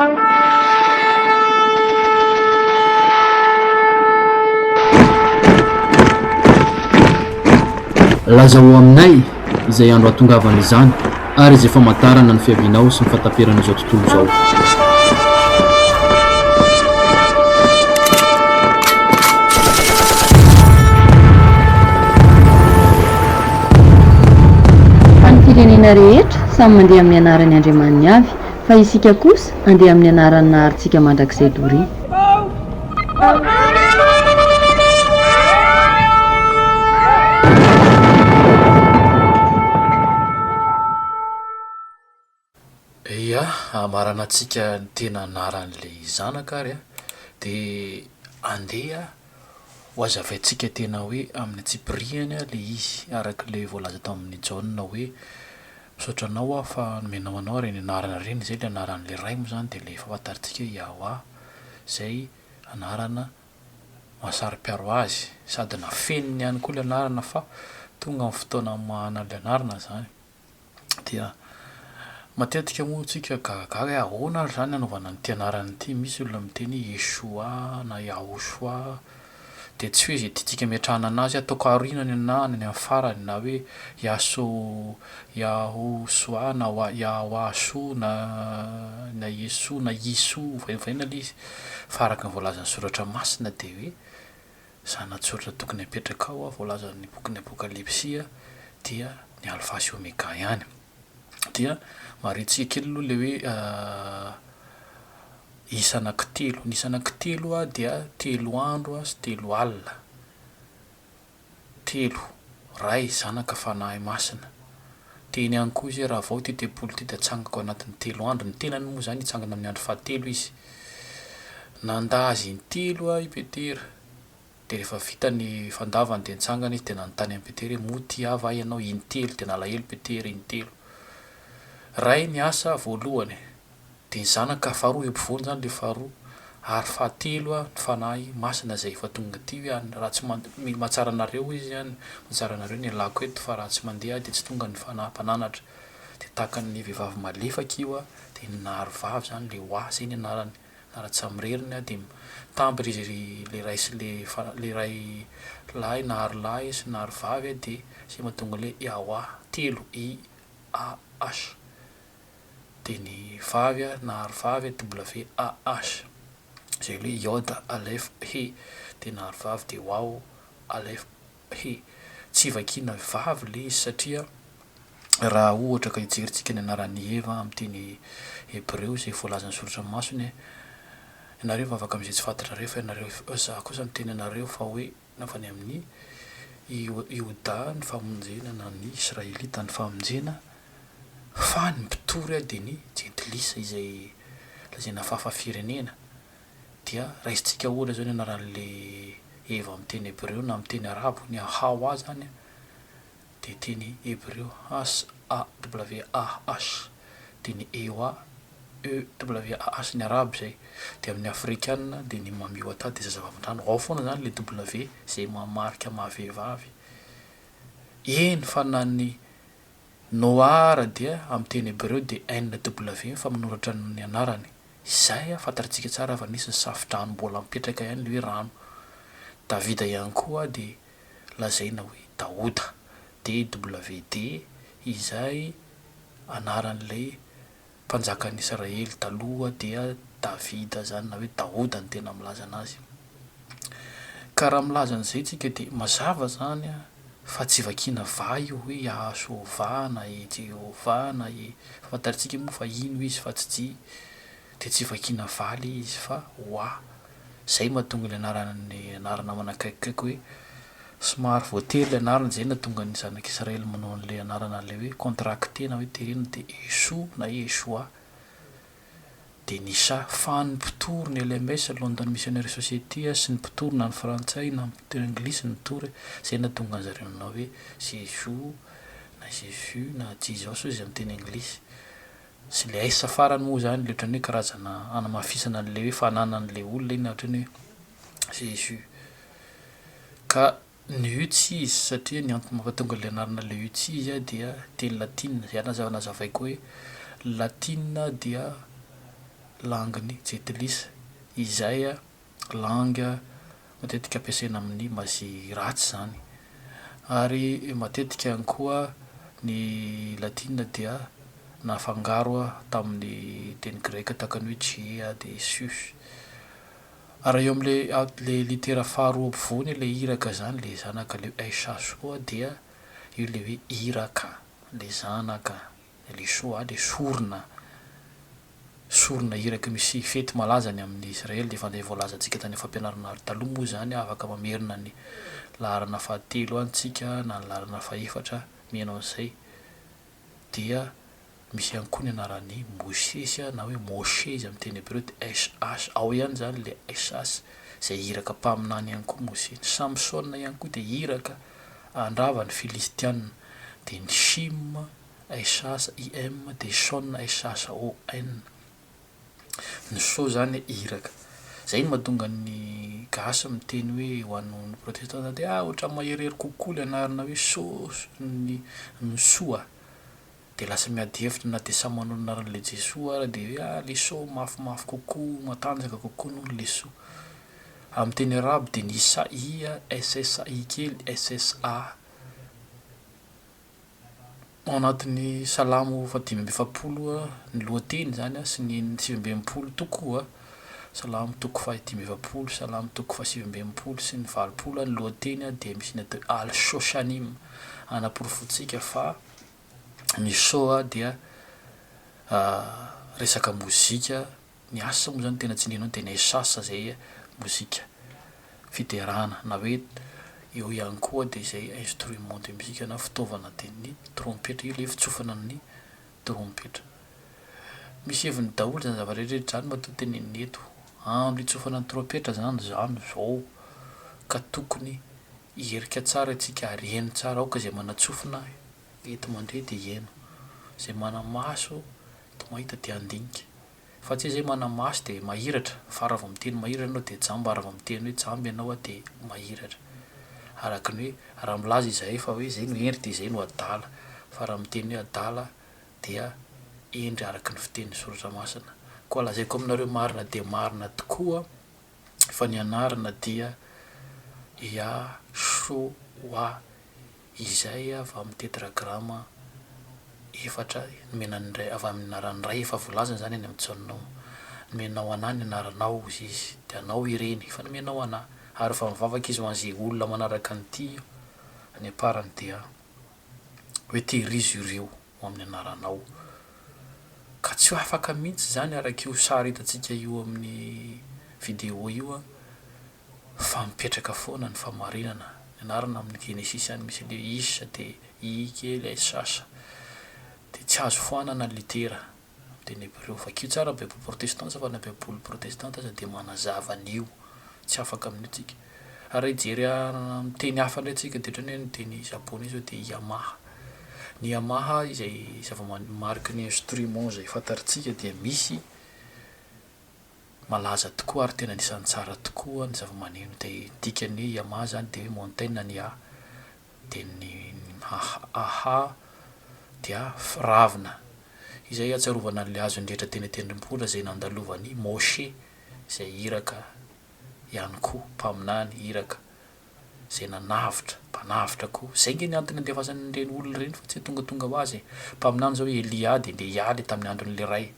lazao aminay izay andro atongavana izany ary izay famantarana ny fiavinao sy ny fataperana izao tontolo izao. Any firenena rehetra samy mandeha amin'ny anarany Andriamaniny avy, fa isika kosa andeha amin'ny anarany naharintsika mandrakizay doria. Ia, amaranatsika ny tena anaran'le zanaka ary dia andeha ho azavaintsika tena hoe amin'ny tsipiriany le izy arak'le voalaza tamin'ny Jaona hoe misaotra anao a fa nomenao anao ary ny anarana reny zay le anaran'le ray moa zany dia le fahafantaritsika Yahoah zay anarana mahasari-piaro azy sady nafeniny ihany koa le anarana fa tonga amin'ny fotoana mahana le anarana zany dia matetika moa tsika gagaga ahoana ary zany anaovana nyity anarana ity. Misy olona miteny Yeshua na Yahoshua dia tsy hoe zay tiatsika miatrahana anazy ataoko aorianany na any amin'ny farany na hoe Yahoshua na Yahoaso na Yesu na Iso vaina le izy fa araka ny voalazan'ny soratra masina dia hoe zanatsoratra tokony apetraka ao a voalazan'ny bokin'ny Apokalipsia dia ny alpha sy omega ihany. Dia maritsika kely aloha le hoe isa anankitelo, ny isa anankitelo a dia 3 andro sy 3 alina, 3 ray zanaka fanahy masina. Teny ihany koa izy raha vao ty tepolo ty dia atsangako anatin'ny 3 andro, ny tenany moa zany hitsangana amin'ny andro fahatelo izy. Nandazy intelo i Petera dia rehefa vita ny fandavany dia nitsangana izy dia nanontany amin'ny Petera hoe moty ava ianao intelo, dia nalahelo Petera intelo. Ray ny asa voalohany dia ny zanaka faharoa ampovoany zany le faharoa ary fahatelo ny fanahy masina zay efa tonga ty hoe raha tsy mahatsara anareo izy zany mahatsara anareo ny alako eto fa raha tsy mandeha dia tsy tonga ny mpananatra dia tahaka ny vehivavy malefaka io a dia ny nahary vavy zany le oa zay ny anarany nara-tsamreriny dia tamby le ray sy le ray lahy nahary lahy sy nahary vavy dia zay mahatonga le Yahoah 3 IAH dia ny vavy nahary vavy WAH zay hoe Yoda Aleph He dia nahary vavy dia Wao Aleph He. Tsy vakiana vavy le izy satria raha ohatra ka hijeritsika ny anaran'ny Eva amin'ny teny Hebreo zay voalazan'ny soratra masony ianareo fa afaka amin'izay tsy fantatrareo fa ianareo za kosa miteny anareo fa hoe nafa ny amin'ny Yoda ny famonjena na ny Israelita ny famonjena fa ny mpitory dia ny jentilisa izay lazaina fahafafirenena dia raisitsika ohatra zao ny anaran'le Eva amin'ny teny Hebreo na amin'ny teny Arabo ny Hawa zany dia teny Hebreo HAWAH dia ny Ewa EWAH ny Arabo zay dia amin'ny Afrikana dia ny mamio ata dia zazavavindrano ao foana zany le W zay mamarika mahavehivavy eny fa na ny Noara dia amin'ny teny Hebreo dia NW fa manoratra ny anarany izay fantatritsika tsara fa nisy ny safidrano mbola mipetraka ihany le hoe rano. Davida ihany koa dia lazaina hoe Daoda DWD izay anaran'ilay mpanjakan'ny Israely taloha dia Davida zany na hoe Daoda ny tena milaza anazy. Ka raha milaza an'izay tsika dia mazava zany fa tsy vakiana va io hoe Yahosova na Jehovah na fantaritsika moa fa ino izy fa tsy dia tsy vakiana va le izy fa oa zay mahatonga le anarana manakaikikaiky hoe somary voatery le anarana zay nahatonga ny zanak'Israely manao an'le anarana le hoe contracté na hoe terena dia Esou na Yeshua dia nisa fa ny mpitory ny LMS London Missionary Society sy ny mpitory na ny frantsay na ny anglisy ny mpitory zay nahatonga an'zareo nanao hoe Jésus na Jésus na Jesus izy amin'ny teny anglisy sy le aisa farany moa zany le ohatrany hoe karazana anamafisana an'le hoe fananan'le olona iny ohatrany hoe Jésus. Ka ny utsy izy satria ny antony mampatonga le anarana le utsy izy dia teny latina zay nazavaiko hoe latina dia langueny jetilisa izay a langue matetika ampiasaina amin'ny mazy ratsy zany, ary matetika ihany koa ny latina dia nafangaro tamin'ny teny greka tahaka ny hoe Gea de Zeus. Ary eo am'le litera faharoa ampovoany le iraka zany le zanaka le esas koa dia io le hoe iraka le zanaka le soa le sorona iraka. Misy fety malaza ny amin'ny Israely de efa le voalazantsika tany fampianarana taloha moa zany afaka mamerina ny laharana fahatelo antsika na ny laharana faefatra mianao an'izay, dia misy ihany koa ny anaran'ny Mosesy na hoe Moshe izy amin'ny teny hébreu de sh ao ihany zany le esas zay iraka mpaminany ihany koa Moshe. Ny Samson ihany koa de iraka andrava ny Filistianina, de ny Shim esas im de Son esas on, ny so zany iraka. Zay no mahatonga ny gasy miteny hoe ho an'ny protestanta de ohatra maherery kokoa le anarana hoe so ny soa, de lasa miady hevitra na de samy manao ny anaran'le Jesoa ara de hoe le so mafimafy kokoa matanjaka kokoa noho le so. Amin'ny teny araby de ny Isaia SSI kely SSA ao anatin'ny salamo 520 ny lohateny zany sy ny 720 tokoa, salamo toko 520, salamo toko 720 sy ny 20 ny lohateny de misy ny atao al shoshanim, anaporofonsika fa ny soa dia resaka mozika. Ny asa moa zany tena tsinenao tena esasa zay mozika fiterana na hoe eo ihany koa de zay instrument de musique na fitaovana de ny trompetra, io le fitsofana ny trompetra. Misy heviny daholo zany zava-rehetrarehetra zany matoa teneniny eto andro itsofana ny trompetra zany zao ka tokony hierika tsara antsika ary heno tsara aoka zay manatsofina eto mandray de heno, zay mana maso to mahita de andinika, fa tsy zay mana maso de mahiratra fa raha vao miteny mahiratra anao de jamba, raha vao miteny hoe jamby ianao de mahiratra, araka ny hoe raha milaza izahay fa hoe zay no endry de zay no adala, fa raha miteny hoe adala dia endry araka ny fitenin'ny soratra masina. Koa lazaiko aminareo marina de marina tokoa fa ny anarana dia Yahshua izay avy amin'ny tetragrama efatra menan'ny ray avy amin'ny anaran'ny ray efa voalazana zany any amin'ny Jaonao, menao anah ny anaranao izy de anao ireny fa nomenao anah, ary fa mivavaka izy ho an'izay olona manaraka an'ity any aparany dia hoe tehirizo ireo ho amin'ny anaranao, ka tsy ho afaka mihitsy zany araka io sary hitantsika io amin'ny vidéo io fa mipetraka foana ny famarinana. Ny anarana amin'ny Genesis any misy le isa de i kely sasa de tsy azo foanana ny litera teny hébreu, fa kio tsara baiboly protestanta fa na baiboly protestanta aza de manazava an'io, tsy afaka amin'io tsika. Ary ijery miteny hafa ndray tsika de ohatrany hoe ny teny japonais zao de Yamaha. Ny Yamaha izay zava-mariky ny instrument zay fantaritsika de misy malaza tokoa ary tena anisan'ny tsara tokoa ny zava-maneno de dikany hoe Yamaha zany de hoe montaine ny A, de ny aha dia ravina, izay atsarovana an'le hazo ndrehetra teny an-tendrombohitra zay nandalovan'ny Moshe zay iraka ihany koa mpaminany iraka zay nanavitra mpanavitra koa, zay nge ny antony andefasan'ireny olona reny fa tsy tongatonga ho azy. Mpaminany zao Elia de le Ialy tamin'ny andron'le ray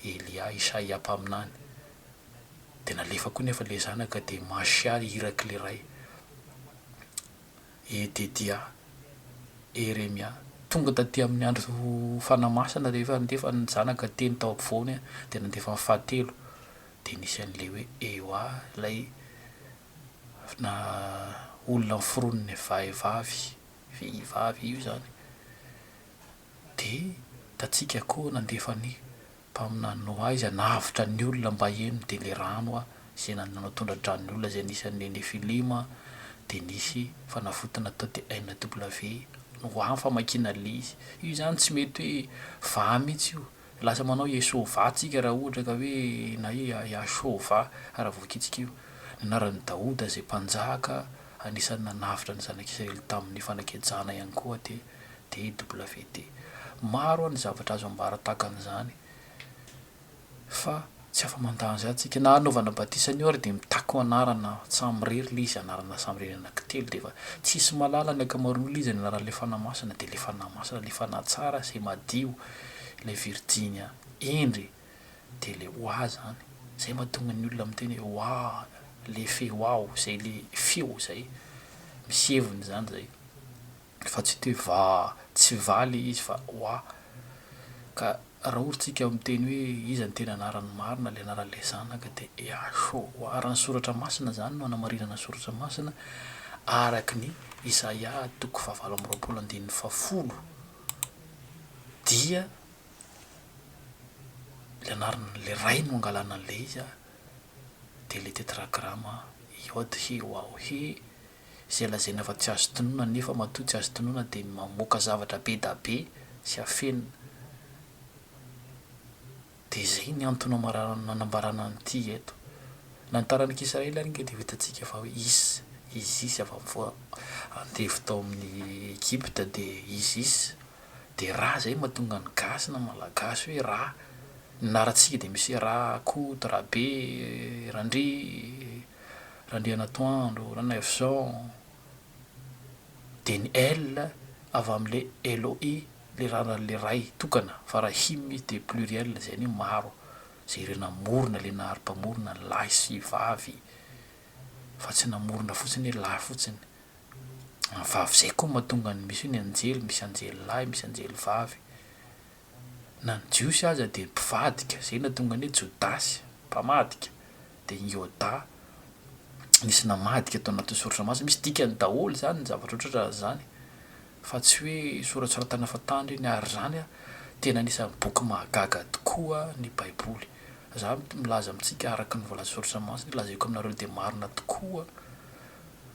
Elia Isaia mpaminany de nalefa koa nefa le zanaka de Masia iraka le ray, Ededia, Eremia, tonga taty amin'ny andro fanamasana rehefa nandefa ny zanaka teny tao ampovoany de nandefa amin'ny fahatelo de nisy an'le hoe Ewa lay na olona miforoniny vehivavy io zany, de tatsika koa nandefa ny mpaminany Noa izy navitra ny olona mba heno de le rano zay nanao tondra-dranony olona zay nisy an'le Nefilima, de nisy fanafotana atao de NW Noa famakina le izy, io zany tsy mety hoe va mihitsy io, lasa manao Yesova tsika raha ohatra ka hoe na hoe Yahshova raha voakitsika io. Ny anaran'ny Daoda zay mpanjaka anisan'ny nanavitra ny zanak'Israely tamin'ny fanakejana ihany koa de DWD. Maro ny zavatra azo ambara tahaka an'izany fa tsy afa-mandahy zatsika na anaovana batisany io ary de mitako anarana samyrery le izy anarana samyrery anankitelo de fa tsisy malala ny akamaroan'olo izy anaran'le fanahy masina de le fanahy masina le fanahy tsara zay madio le Virginia Henry de le oa zany zay mahatonga ny olona miteny hoe oa le feo ao zay le feo zay misy heviny zany zay fa tsy te tsy va le izy fa oa ka raha ohatsika miteny hoe iza ny tena anarany marina le anaran'le zanaka de Yahshua arany soratra masina zany no anamarinana soratra masina araky ny Isaia 7:20 dia le anaran'le ray no angalana an'le izy de le tetragrama Yod He Waw He zay lazaina fa tsy azo tonona nefa matoa tsy azo tonona de mamoaka zavatra be da be sy afenina de zay ny antony nanambarana an'ity eto na ny taranaka Israely ary de vitantsika fa hoe izy avy andevy tao amin'ny Egypte de izy de raha zay mahatonga ny gasy na malagasy hoe raha naratsika de misy raha koto raha be randry Anatoandro Ranavison de ny L avy am'le Eloi le rahan'le ray tokana fa raha himy izy de pluriel zay ny maro zay ireo namorona le nahary-pamorona lahy sy vavy fa tsy namorona fotsiny lahy fotsiny vavy zay koa mahatonga ny misy ny anjely misy anjely lahy misy anjely vavy na ny jiosy aza de mpivadika zay nahatonga ny Jodasy mpamadika de Yoda nisy namadika tao anatin'ny soratra masina misy dikany daholo zany ny zavatra ohatratra zany fa tsy hoe soratsoratana fatandry ny ary zany tena anisan'ny boky mahagaga tokoa ny baiboly za milaza amitsika araky ny voalaza soratra masina lazako aminareo de marina tokoa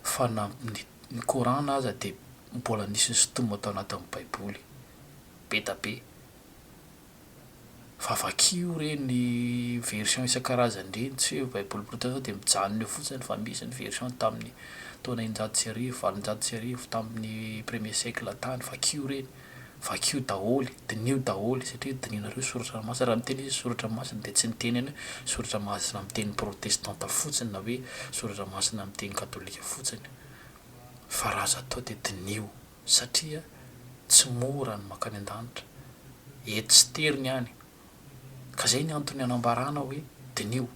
fa ny Korana aza de mbola nisy sotoma tao anatin'ny baiboly be da be fa vakio reny version isan-karazany reny tsy hoe baiboly protestant de mijanona eo fotsiny fa misy ny version tamin'ny taona 900 tamin'ny premier siècle tany vakio reny vakio daholy dinio daholy satria dininareo soratra masina raha miteny izy soratra masina de tsy niteny any soratra masina miteny protestanta fotsiny na hoe soratra masina miteny katolika fotsiny fa raha azo atao de dinio satria tsy mora ny makany an-danitra eto tsy teriny any ka zay ny antony anambarana hoe dinio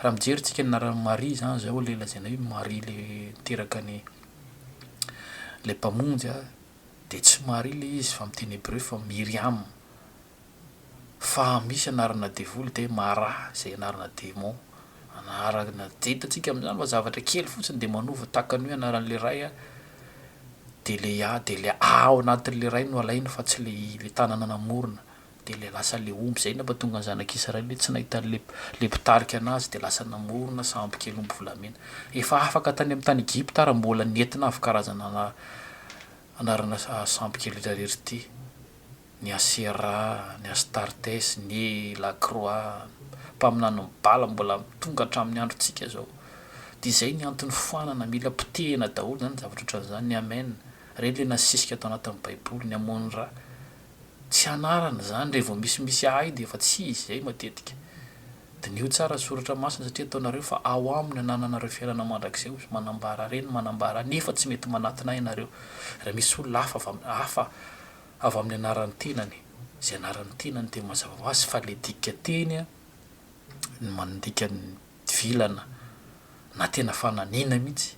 raha mijery tsika ny anaran'ny Marie zany zao le lazaina hoe Marie le teraka ny le mpamonjy de tsy Marie le izy fa miteny hébreu fa Miriam fa misy anarana devoly de Mara zay anarana démon anarana de hitantsika am'zany fa zavatra kely fotsiny de manova takany hoe anaran'le ray de le ao anatin'le ray no alaina fa tsy le tanana namorona de le lasa le omby zay nampatonga ny zanak'Israely tsy nahita le mpitarika anazy de lasa namorona samby kely omby volamena efa afaka tany amin'ny tany Egypte raha mbola nentina avy karazana anarana samby kely rehetrarehetra ty ny Asera ny Astartes ny Lacroix mpaminany mibala mbola tonga hatramin'ny androntsika zao de zay ny antony foanana mila potehina daholo zany zavatra ohatran'izany ny amen reny le nasisika tao anatin'ny baiboly ny Amonra tsy anarana zany rehefa misy ahy de efa tsy izy zay matetika de nio tsara soratra masina satria ataonareo fa ao aminy anananareo fiainana mandrakizay manambara reny manambara nefa tsy mety manatina ianareo raha misy olona hafa avy amin'ny anaran'ny tenany zay anaran'ny tenany de mazava ho azy fa le dika teny ny mandika ny vilana na tena fananina mihitsy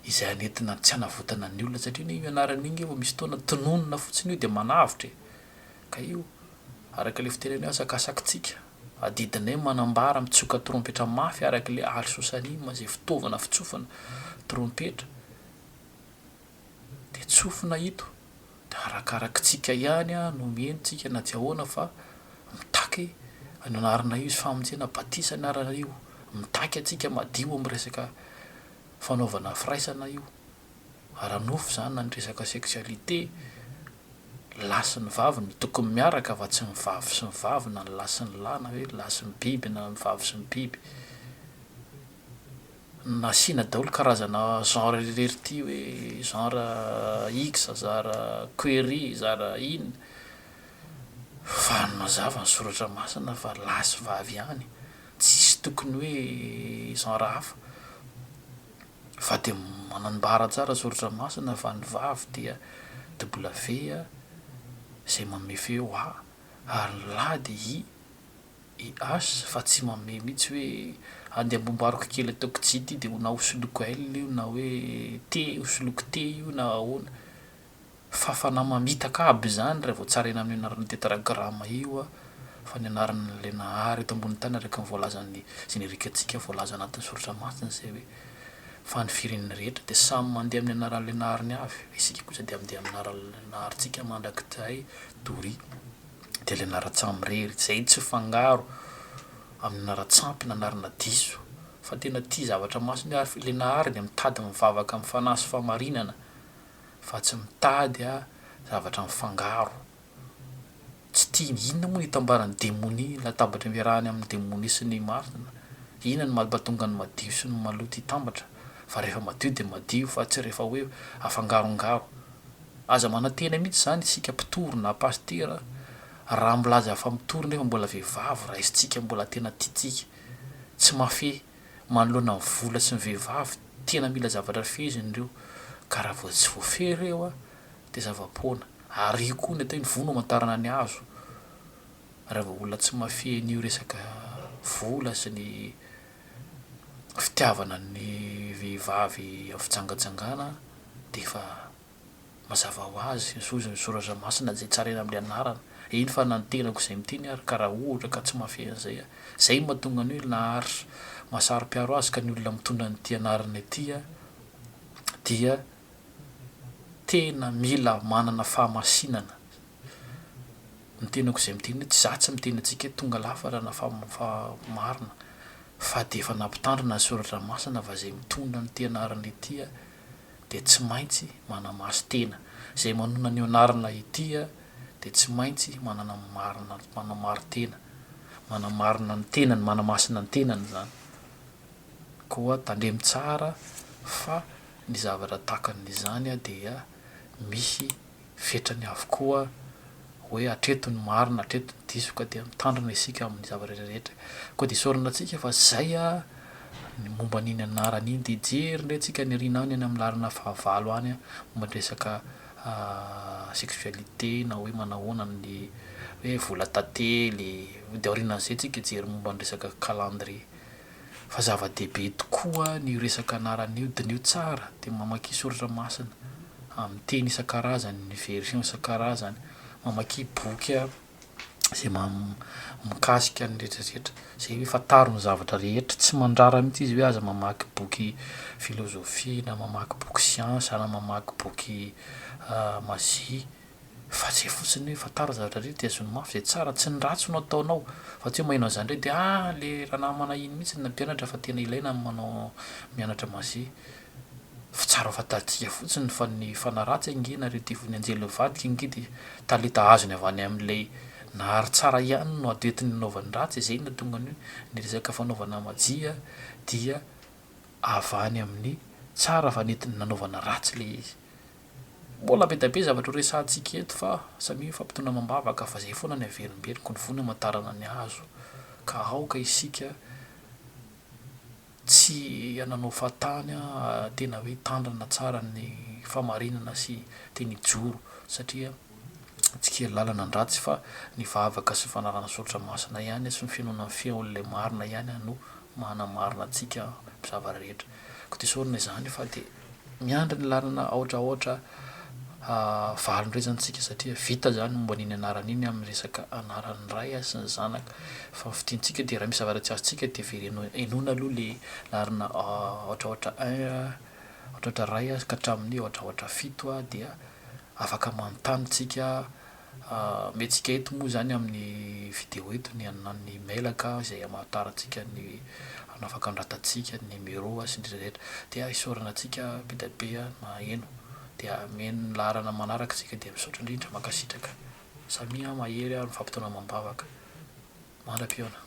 izay anetina tsy hanavotana ny olona satria io anaran'igny efa misy taona tononona fotsiny io de manavitra ka io araka le fiteneneo asakasakitsika adidinay manambara mitsoka trompetra mafy araka le alsosanima zay fitaovana fitsofana trompetra de tsofina ito de arakarakitsika ihany no mienitsika na tsy ahoana fa mitaky anarana io izy famonjena batisa anarana io mitaky atsika madio amin'ny resaka fanaovana firaisana io aranofo zany na ny resaka sexualité lahy sy ny vavy no tokony miaraka fa tsy ny vavy sy ny vavy na ny lahy sy ny lahy na hoe lahy sy ny biby na ny vavy sy ny biby nasina daholo karazana genre rery ty hoe genre X genre query genre iny fa mazava ny soratra masina fa lahy sy vavy ihany tokony hoe genre hafa fa de manambara tsara soratra masina fa ny vavy dia W zay manome feo ary lahy de i H fa tsy manome mihitsy hoe andeha ambombariko kely ataoko tsy ty de na hosoloko L io na hoe T hosoloko T io na ahoana fa fanahy mamitaka aby zany raha vao tsaraina amin'ny anaran'ny tetragrama io fa ny anaran'le nahary eto ambony tany araka ny voalazan'ny generikatsika voalaza anatin'ny soratra masina zay hoe fa ny firenena rehetra de samy mandeha amin'ny anaran'le nahariny avy isika kosa de mandeha amin'ny anaran'le naharitsika mandrakizay dory de le anara-tsamyrery zay tsy fangaro amin'ny anara-tsampy na anarana diso fa tena tia zavatra masina ary le nahary de mitady mivavaka amin'ny fanahy sy famarinana fa tsy mitady zavatra mifangaro tsy tiany inona moa ny itambaran'ny démonie latabatra miarahany amin'ny démonie sy ny marina inona ny mahatonga ny madio sy ny maloto hitambatra fa rehefa madio de madio fa tsy rehefa hoe afangarongaro aza manantena mihitsy zany isika mpitory na pastera raha milaza fa mitory nefa mbola vehivavy raha izytsika mbola tena tiatsika tsy mafy manoloana ny vola sy ny vehivavy tena mila zavatra fezindreo ka raha vao tsy voafehy reo de zava-poana ary io koa ny atao ny vono amantarana ny azo raha vao olona tsy mafy n'io resaka vola sy ny fitiavana ny vehivavy amin'ny fitsangatsangana de fa mazava ho azy ny soratra masina zay tsaraina amin'ny anarana iny fa nantenako zay miteny ary ka raha ohatra ka tsy mafy an'izay zay mahatonga ny hoe nahary mahasaro-piaro azy ka ny olona mitondra ny ty anarana ity dia tena mila manana fahamasinana ny tenako zay miteny hoe tsy zatsy miteny atsika tonga lafarana marina fa de efa nampitandrina ny soratra masina fa zay mitondra ny ty anarana ity de tsy maintsy manamaso tena zay manona ny anarana ity de tsy maintsy manamaro tena manamarina ny tenany manamasina ny tenany zany koa tandremy tsara fa ny zavatra takan'izany dia misy fetrany avokoa hoe atreto ny marina atreto ny diso ka dia mitandrina isika amin'ny zavatra rehetra koa de isaorana atsika fa zay ny momba n'iny anarana iny de jery ndray tsika ny arina any amin'ny larina fahavalo any momba ny resaka sexualité na hoe manahoana ny hoe vola tantely de aorinan'izay tsika jery momba ny resaka calendrier fa zava-dehibe tokoa ny resaka anaran'io de nio tsara de mamaky soratra masina amin'ny teny isan-karazany ny version isan-karazany mamaky boky zay mikasika ny rehetrarehetra zay hoe fataro ny zavatra rehetra tsy mandrara mihitsy izy hoe aza mamaky boky filozofia na mamaky boky siansa na mamaky boky mazie fa zay fotsiny hoe fataro zavatra rehetra de azony mafy zay tsara tsy ny ratsy no ataonao fa tsy hoe mahinao zany ndray de le raha namanahiny mihitsy na mpianatra fa tena ilaina manao mianatra mazie fa tsara fantatsika fotsiny fa ny fanaratsy angena retifony anjely vadika ingedy talenta azony avy any amin'ilay nahary tsara ihany no adoetiny nanaovany ratsy zay no tonga ny ny resaka fanaovana majia dia avany amin'ny tsara fa netiny nanaovana ratsy le izy mbola be da be zavatra ho resantsika eto fa samy fampitona mambavaka fa zay foana ny averimbeloko ny vono amantarana ny azo ka aoka isika tsy ananao fatany tena hoe tandrana tsara ny famarinana sy teny joro satria tsika lalana andratsy fa ny vavaka sy fanarana soratra masina ihany sy ny fiainona ny fiaon'le marina ihany no manamarina atsika mizavara rehetra ko de sorina izany fa de miandry ny lalana ohatraohatra valondrezantsika satria vita zany momba n'iny anarana iny amin'ny resaka anaran'ny ray sy ny zanaka fa fitiantsika de raha misy zavatra tsy azontsika de very enona aloha le larina ohatraohatra ohatraohatra ray ka hatramin'ny ohatraohatra fito dia afaka manontany tsika metsika eto moa zany amin'ny video eto ny anan'ny mailaka zay amataratsika ny afaka andratatsika ny numéro sy ny rehetra dia isaorana atsika be da be maheno dia meno larana manaraka tsika de misaotra indrindra makasitraka samia mahery mifampitona mambavaka mandra-piona